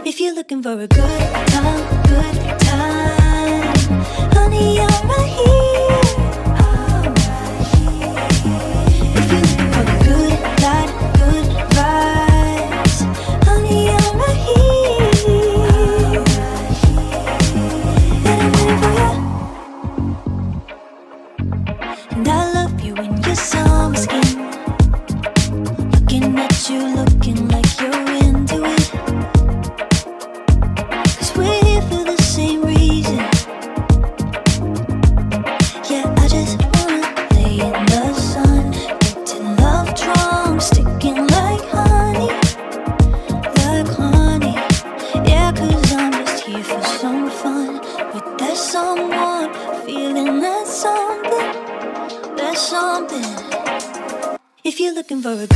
If you're looking for a good time, honey, I'm right here. If you're looking for a good light, good vibes, honey, I'm right here. And I'm waiting for you. And I love you in your summer skin. Looking at you, looking like you're into it. 'Cause we're here for the same reason. Yeah, I just wanna lay in the sun, getting love drunk, sticking like honey. Yeah, 'cause I'm just here for some fun with that someone, feeling that something. If you're looking for a